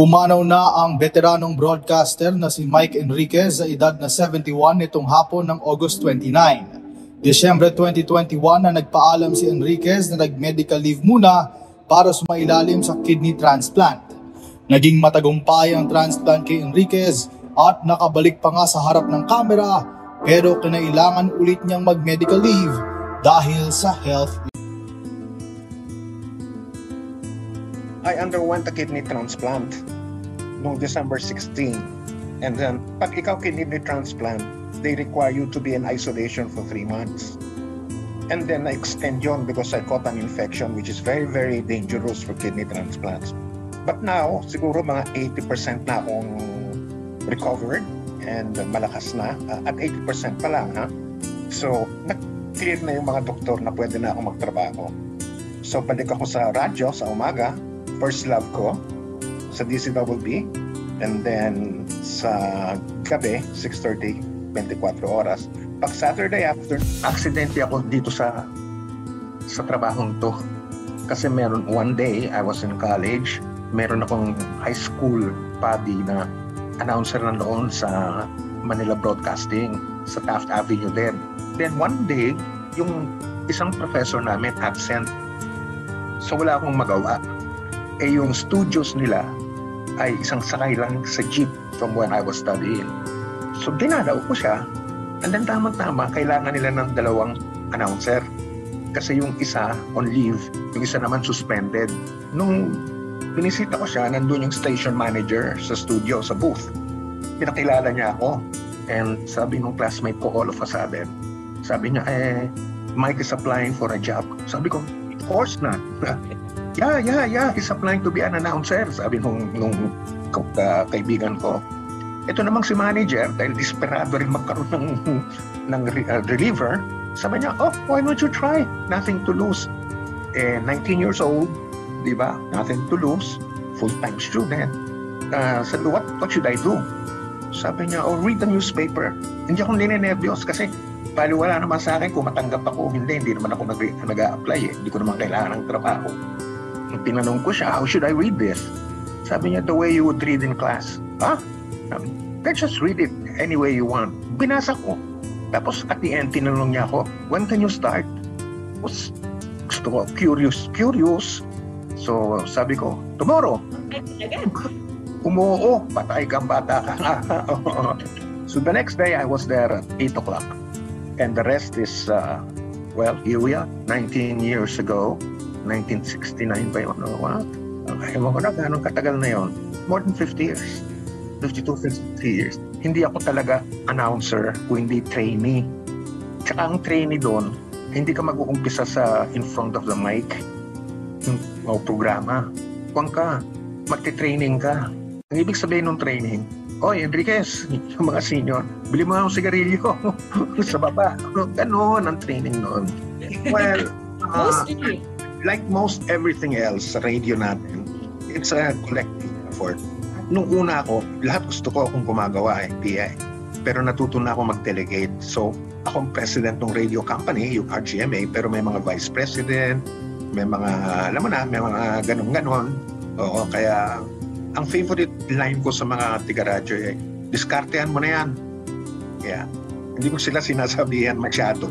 Pumanaw na ang veteranong broadcaster na si Mike Enriquez sa edad na 71 nitong hapon ng August 29. Disyembre 2021 na nagpaalam si Enriquez na nag-medical leave muna para sumailalim sa kidney transplant. Naging matagumpay ang transplant kay Enriquez at nakabalik pa nga sa harap ng kamera, pero kinailangan ulit niyang mag-medical leave dahil sa health. I underwent a kidney transplant noong December 16. And then, pag ikaw kidney transplant, they require you to be in isolation for 3 months. And then, I-extend yun because I caught an infection which is very, very dangerous for kidney transplants. But now, siguro mga 80% na akong recovered and malakas na. At 80% pa lang, ha? So, nag-clear na yung mga doktor na pwede na ako magtrabaho. So, balik ako sa radyo sa umaga. First love ko sa DCWB, and then sa gabi 6:30, 24 oras. Pag Saturday after, aksidente ako dito sa trabahong to. Kasi meron one day I was in college, meron akong high school buddy na announcer na noon sa Manila Broadcasting sa Taft Avenue din. Then one day, yung isang professor namin absent. So wala akong magawa. Yung studios nila ay isang sakay lang sa jeep from when I was studying. So dinalaw ko siya, and then tama-tama kailangan nila ng 2 announcer. Kasi yung isa on leave, yung isa naman suspended. Nung binisita ko siya, nandun yung station manager sa studio, sa booth. Pinakilala niya ako, and sabi nung classmate ko all of a sudden, sabi niya, Mike is applying for a job. Sabi ko, of course not. Yeah, he's applying to be an announcer, sabi nung kaibigan ko. Ito namang si manager, dahil desperado rin magkaroon ng reliever, sabi niya, why don't you try? Nothing to lose. 19 years old, di ba? Nothing to lose. Full-time student. Sabi, what should I do? Sabi niya, read the newspaper. Hindi ako ninenervyos kasi wala naman sa akin kung matanggap ako. Hindi naman ako nag-a-apply eh. Hindi ko naman kailangan ng trabaho. Nung tinanong ko siya, how should I read this? Sabi niya, the way you would read in class. Let's just read it any way you want. Binasa ko. Tapos at the end, tinanong niya ako, when can you start? Gusto ko, curious. So sabi ko, tomorrow. Umuo, patay kang bata ka. So the next day, I was there at 8 o'clock. And the rest is, here we are, 19 years ago. 1969 ba yun? Ewan ko na, gano'ng katagal na yun. More than 50 years. 52, 53 years. Hindi ako talaga announcer kung hindi trainee. Tsaka ang trainee doon, hindi ka mag-uumpisa sa in front of the mic o programa. Huwag ka, magti-training ka. Ang ibig sabihin ng training, Enriquez, yung mga senior, bili mo ang sigarilyo sa baba. Ganon ang training noon. Well, like most everything else sa radio natin, it's a collective effort. Nung una ako, lahat gusto ko akong gumagawa PI. Pero natuto na ako mag-delegate. So, akong president ng radio company, yung RGMA, pero may mga vice president, may mga, alam mo na, may mga ganon-ganon. Oo, kaya ang favorite line ko sa mga tiga-radyo diskartehan mo na yan. Kaya, hindi ko sila sinasabihan masyado.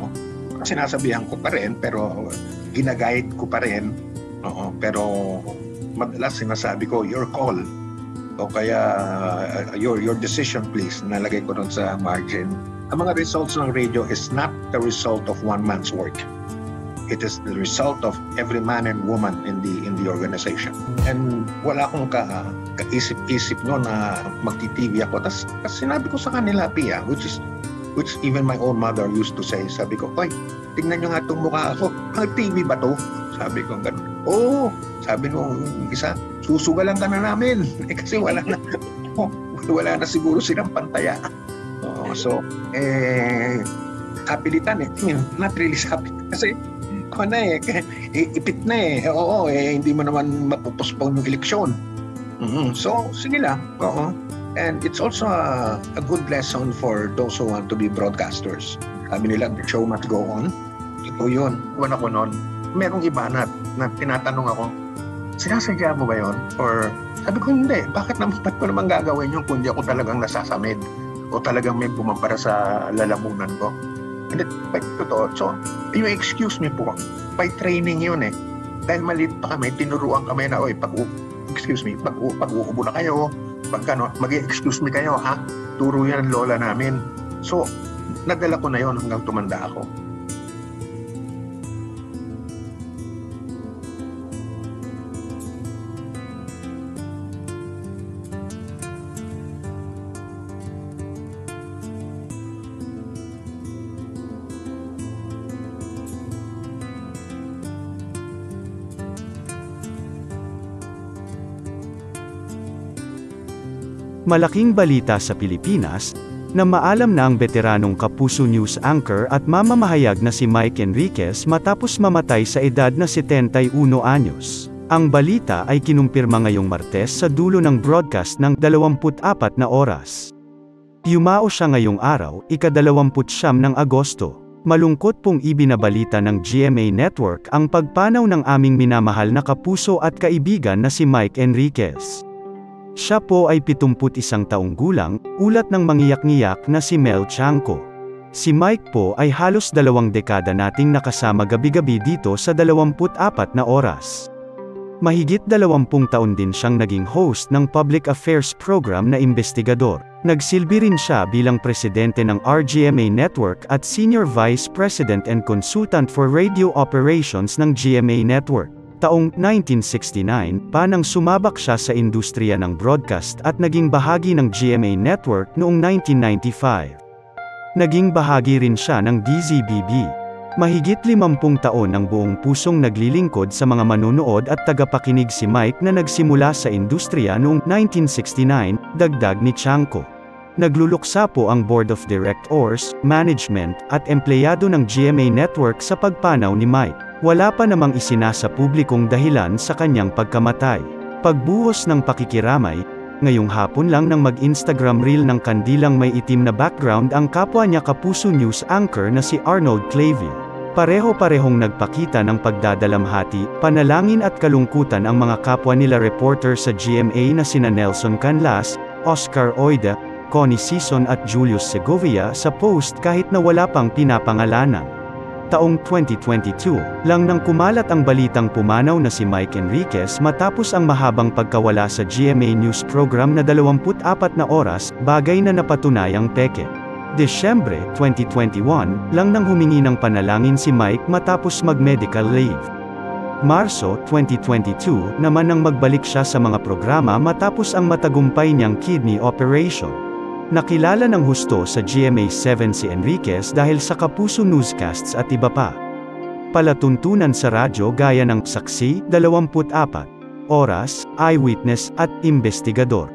Sinasabihan ko pa rin, pero ginaguide ko pa rin. Pero madalas sinasabi ko, your call. O kaya, your decision please. Nalagay ko doon sa margin. Ang mga results ng radio is not the result of one man's work. It is the result of every man and woman in the organization. And wala akong kaisip-isip no na magti-TV ako. Tapos sinabi ko sa kanila, Pia, which even my own mother used to say, sabi ko, tingnan nyo nga itong mukha ako. TV ba to? Sabi ko gano'n. Sabi nung isa, susugalan ka na namin. Kasi wala na siguro silang pantaya. Kapilitan not really happy. Kasi ipit na hindi mo naman mapupospone yung eleksyon. So, sige lang. And it's also a good lesson for those who want to be broadcasters. Sabi nila, the show must go on. Ito yun. Kuwan ako noon. Merong iba na tinatanong ako, sinasadya mo ba yun? Or Sabi ko, hindi. Ba't ko naman gagawin yun kung di ako talagang nasasamid o talagang may bumabara sa lalamunan ko? And totoo. So, yung excuse me po, by training yun eh. Dahil maliit pa kami, tinuruan kami na, oy, pag-uubo na kayo, mag-excuse me kayo, ha? Turo yan ng lola namin. So, nadala ko na yun hanggang tumanda ako. Malaking balita sa Pilipinas, na maalam na ang veteranong Kapuso News anchor at mamamahayag na si Mike Enriquez matapos mamatay sa edad na 71 anyos. Ang balita ay kinumpirma ngayong Martes sa dulo ng broadcast ng 24 na oras. Yumao siya ngayong araw, ika-29 ng Agosto. Malungkot pong ibinabalita ng GMA Network ang pagpanaw ng aming minamahal na kapuso at kaibigan na si Mike Enriquez. Siya po ay 71 taong gulang, ulat ng mangiyak-ngiyak na si Mel Chanco. Si Mike po ay halos 2 dekada nating nakasama gabi-gabi dito sa 24 na oras. Mahigit 20 taon din siyang naging host ng public affairs program na Investigador. Nagsilbi rin siya bilang presidente ng RGMA Network at senior vice president and consultant for radio operations ng GMA Network. Taong 1969 pa nang sumabak siya sa industriya ng broadcast at naging bahagi ng GMA Network noong 1995. Naging bahagi rin siya ng DZBB. Mahigit 50 taon ng buong pusong naglilingkod sa mga manonood at tagapakinig si Mike na nagsimula sa industriya noong 1969, dagdag ni Chanco. Nagluluksa po ang Board of Directors, Management, at empleyado ng GMA Network sa pagpanaw ni Mike. Wala pa namang isinasa publikong dahilan sa kanyang pagkamatay. Pagbuhos ng pakikiramay, ngayong hapon lang nang mag-Instagram reel ng kandilang may itim na background ang kapwa niya Kapuso News anchor na si Arnold Claville. Pareho-parehong nagpakita ng pagdadalamhati, panalangin at kalungkutan ang mga kapwa nila reporter sa GMA na sina Nelson Canlas, Oscar Oida, Connie Sison at Julius Segovia sa post kahit na wala pang pinapangalanan. Taong 2022, lang nang kumalat ang balitang pumanaw na si Mike Enriquez matapos ang mahabang pagkawala sa GMA News program na 24 na oras, bagay na napatunayang peke. Desyembre 2021, lang nang humingi ng panalangin si Mike matapos mag-medical leave. Marso 2022, naman nang magbalik siya sa mga programa matapos ang matagumpay niyang kidney operation. Nakilala ng husto sa GMA7 si Enriquez dahil sa Kapuso newscasts at iba pa. Palatuntunan sa radyo gaya ng Saksi, 24, Oras, Eyewitness, at Investigador.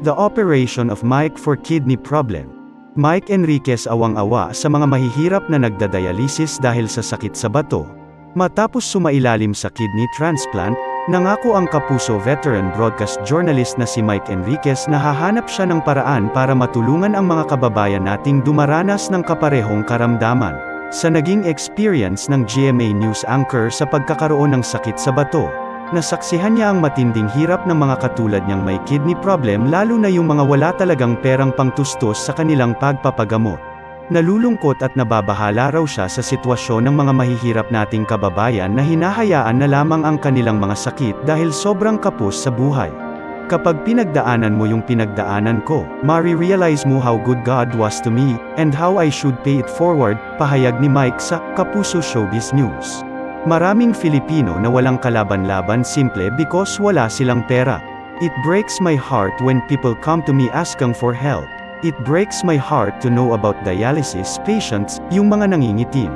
The operation of Mike for kidney problem. Mike Enriquez awang-awa sa mga mahihirap na nagdadialysis dahil sa sakit sa bato. Matapos sumailalim sa kidney transplant, nangako ang Kapuso veteran broadcast journalist na si Mike Enriquez na hahanap siya ng paraan para matulungan ang mga kababayan nating dumaranas ng kaparehong karamdaman. Sa naging experience ng GMA News anchor sa pagkakaroon ng sakit sa bato, nasaksihan niya ang matinding hirap ng mga katulad niyang may kidney problem lalo na yung mga wala talagang perang pangtustos sa kanilang pagpapagamot. Nalulungkot at nababahala raw siya sa sitwasyon ng mga mahihirap nating kababayan na hinahayaan na lamang ang kanilang mga sakit dahil sobrang kapos sa buhay. Kapag pinagdaanan mo yung pinagdaanan ko, mare-realize mo how good God was to me, and how I should pay it forward, pahayag ni Mike sa Kapuso Showbiz News. Maraming Filipino na walang kalaban-laban simple because wala silang pera. It breaks my heart when people come to me asking for help. It breaks my heart to know about dialysis patients, yung mga nangingitim.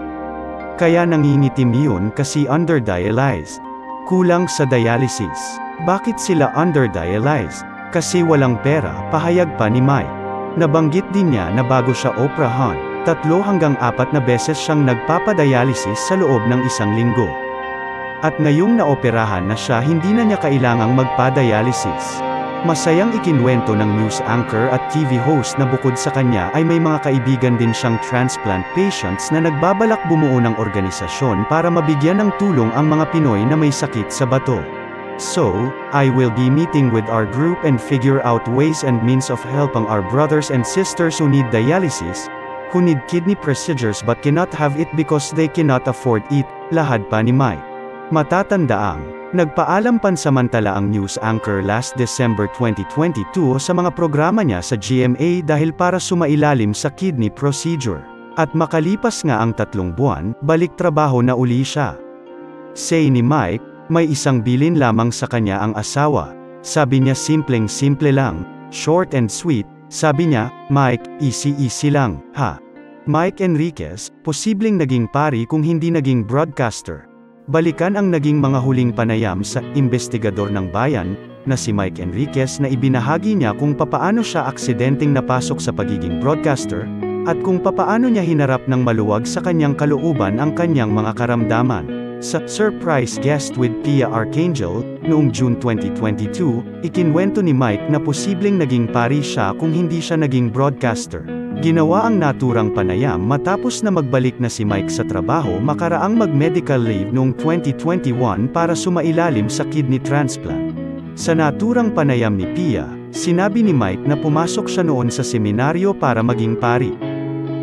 Kaya nangingitim yun kasi underdialyzed. Kulang sa dialysis. Bakit sila underdialyzed? Kasi walang pera, pahayag pa ni Mike. Nabanggit din niya na bago siya operahan, 3 hanggang 4 na beses siyang nagpapadialysis sa loob ng 1 linggo. At ngayong naoperahan na siya hindi na niya kailangang magpa-dialysis. Masayang ikinwento ng news anchor at TV host na bukod sa kanya ay may mga kaibigan din siyang transplant patients na nagbabalak bumuo ng organisasyon para mabigyan ng tulong ang mga Pinoy na may sakit sa bato. So, I will be meeting with our group and figure out ways and means of helping our brothers and sisters who need dialysis, who need kidney procedures but cannot have it because they cannot afford it, lahad pa ni Mike. Matatandaang, nagpaalam pansamantala ang news anchor last December 2022 sa mga programa niya sa GMA dahil para sumailalim sa kidney procedure. At makalipas nga ang 3 buwan, balik trabaho na uli siya. Say ni Mike, may isang bilin lamang sa kanya ang asawa. Sabi niya simpleng-simple lang, short and sweet. Sabi niya, Mike, easy-easy lang, ha? Mike Enriquez, posibleng naging pari kung hindi naging broadcaster. Balikan ang naging mga huling panayam sa investigador ng bayan, na si Mike Enriquez na ibinahagi niya kung papaano siya aksidenteng napasok sa pagiging broadcaster, at kung papaano niya hinarap ng maluwag sa kanyang kalooban ang kanyang mga karamdaman. Sa Surprise Guest with Pia Arcangel, noong June 2022, ikinwento ni Mike na posibleng naging pari siya kung hindi siya naging broadcaster. Ginawa ang naturang panayam matapos na magbalik na si Mike sa trabaho makaraang mag-medical leave noong 2021 para sumailalim sa kidney transplant. Sa naturang panayam ni Pia, sinabi ni Mike na pumasok siya noon sa seminaryo para maging pari.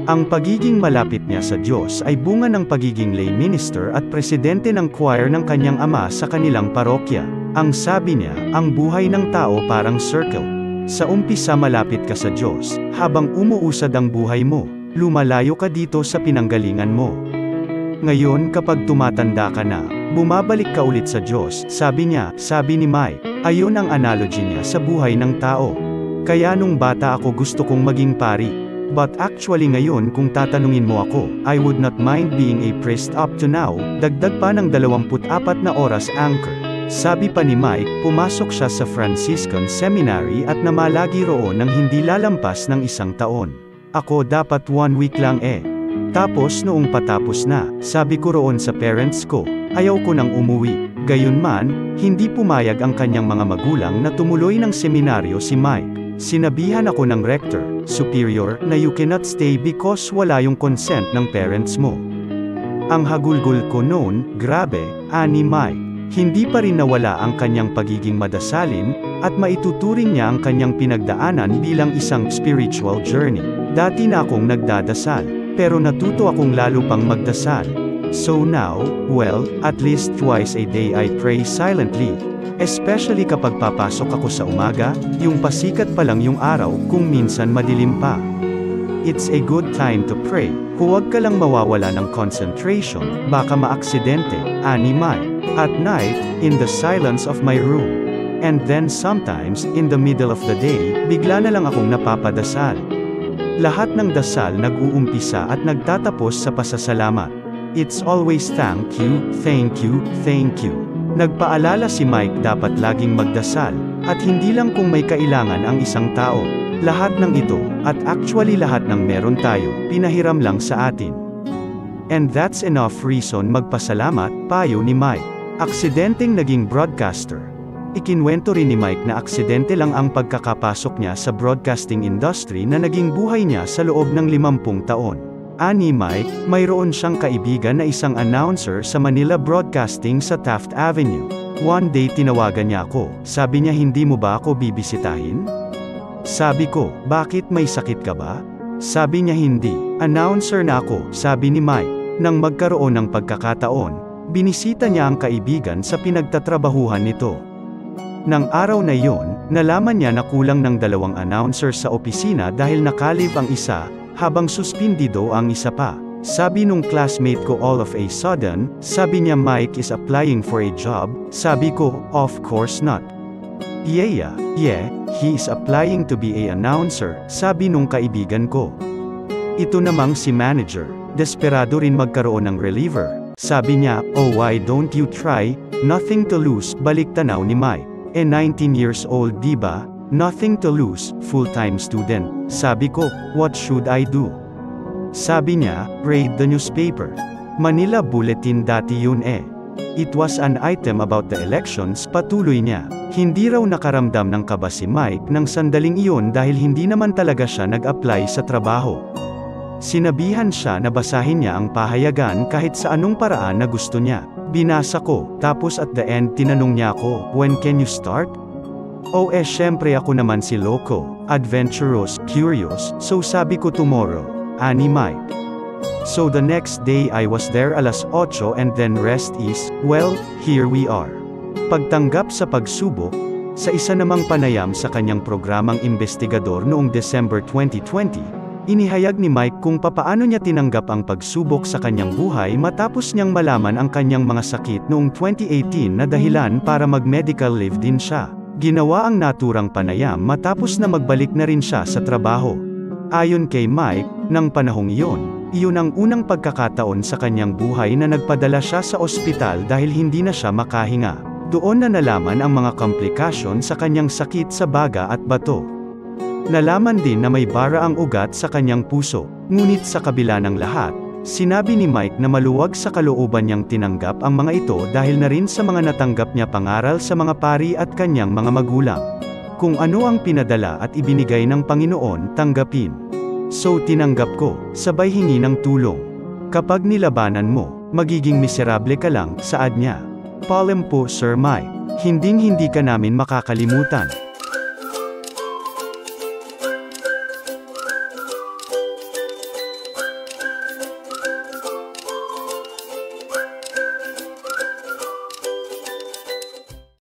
Ang pagiging malapit niya sa Diyos ay bunga ng pagiging lay minister at presidente ng choir ng kanyang ama sa kanilang parokya. Ang sabi niya, ang buhay ng tao parang circle. Sa umpisa malapit ka sa Diyos, habang umuusad ang buhay mo, lumalayo ka dito sa pinanggalingan mo. Ngayon kapag tumatanda ka na, bumabalik ka ulit sa Diyos, sabi ni Mike. Ayon ang analogy niya sa buhay ng tao. Kaya nung bata ako gusto kong maging pari. But actually ngayon kung tatanungin mo ako, I would not mind being a priest up to now, dagdag pa ng 24 na oras anchor. Sabi pa ni Mike, pumasok siya sa Franciscan Seminary at namalagi roon ng hindi lalampas ng 1 taon. Ako dapat 1 week lang eh. Tapos noong patapos na, sabi ko roon sa parents ko, ayaw ko nang umuwi. Gayunman, hindi pumayag ang kanyang mga magulang na tumuloy ng seminaryo si Mike. Sinabihan ako ng rector, superior, na you cannot stay because wala yung consent ng parents mo. Ang hagulgul ko noon, grabe, ani Mike. Hindi pa rin nawala ang kanyang pagiging madasalin, at maituturing niya ang kanyang pinagdaanan bilang isang spiritual journey. Dati na akong nagdadasal, pero natuto akong lalo pang magdasal. So now, well, at least twice a day I pray silently. Especially kapag papasok ako sa umaga, yung pasikat pa lang yung araw, kung minsan madilim pa. It's a good time to pray. Huwag ka lang mawawala ng concentration, baka maaksidente, ani Mike. At night, in the silence of my room. And then sometimes, in the middle of the day, bigla na lang akong napapadasal. Lahat ng dasal nag-uumpisa at nagtatapos sa pasasalamat. It's always thank you, thank you, thank you. Nagpaalala si Mike dapat laging magdasal, at hindi lang kung may kailangan ang isang tao. Lahat ng ito, at actually lahat ng meron tayo, pinahiram lang sa atin. And that's enough reason magpasalamat, payo ni Mike. Aksidenteng naging broadcaster. Ikinwento rin ni Mike na aksidente lang ang pagkakapasok niya sa broadcasting industry na naging buhay niya sa loob ng 50 taon. Ani Mike, mayroon siyang kaibigan na isang announcer sa Manila Broadcasting sa Taft Avenue. One day tinawagan niya ako, sabi niya hindi mo ba ako bibisitahin? Sabi ko, bakit may sakit ka ba? Sabi niya hindi, announcer na ako, sabi ni Mike. Nang magkaroon ng pagkakataon, binisita niya ang kaibigan sa pinagtatrabahuhan nito. Nang araw na iyon, nalaman niya na kulang ng 2 announcer sa opisina dahil nakalib ang isa, habang suspindido ang isa pa. Sabi nung classmate ko all of a sudden, sabi niya Mike is applying for a job, sabi ko, of course not. Yeah, he is applying to be a announcer, sabi nung kaibigan ko. Ito namang si manager, desperado rin magkaroon ng reliever. Sabi niya, oh why don't you try, nothing to lose, balik tanaw ni Mike. 19 years old diba? Nothing to lose, full-time student. Sabi ko, what should I do? Sabi niya, read the newspaper. Manila Bulletin dati yun eh. It was an item about the elections, patuloy niya. Hindi raw nakaramdam ng kaba si Mike ng sandaling iyon dahil hindi naman talaga siya nag-apply sa trabaho. Sinabihan siya na basahin niya ang pahayagan kahit sa anong paraan na gusto niya. Binasa ko, tapos at the end tinanong niya ako, when can you start? Syempre ako naman si Loco, adventurous, curious, so sabi ko tomorrow, ani Mike. So the next day I was there 8:00 and then rest is, well, here we are. Pagtanggap sa pagsubok, sa isa namang panayam sa kanyang programang investigador noong December 2020, inihayag ni Mike kung papaano niya tinanggap ang pagsubok sa kanyang buhay matapos niyang malaman ang kanyang mga sakit noong 2018 na dahilan para mag-medical leave din siya. Ginawa ang naturang panayam matapos na magbalik na rin siya sa trabaho. Ayon kay Mike, nang panahong iyon ang unang pagkakataon sa kanyang buhay na nagpadala siya sa ospital dahil hindi na siya makahinga. Doon na nalaman ang mga komplikasyon sa kanyang sakit sa baga at bato. Nalaman din na may bara ang ugat sa kanyang puso, ngunit sa kabila ng lahat, sinabi ni Mike na maluwag sa kalooban niyang tinanggap ang mga ito dahil na rin sa mga natanggap niya pangaral sa mga pari at kanyang mga magulang. Kung ano ang pinadala at ibinigay ng Panginoon, tanggapin. So tinanggap ko, sabay hingi ng tulong. Kapag nilabanan mo, magiging miserable ka lang, saad niya. Paalam po Sir Mike, hinding-hindi ka namin makakalimutan.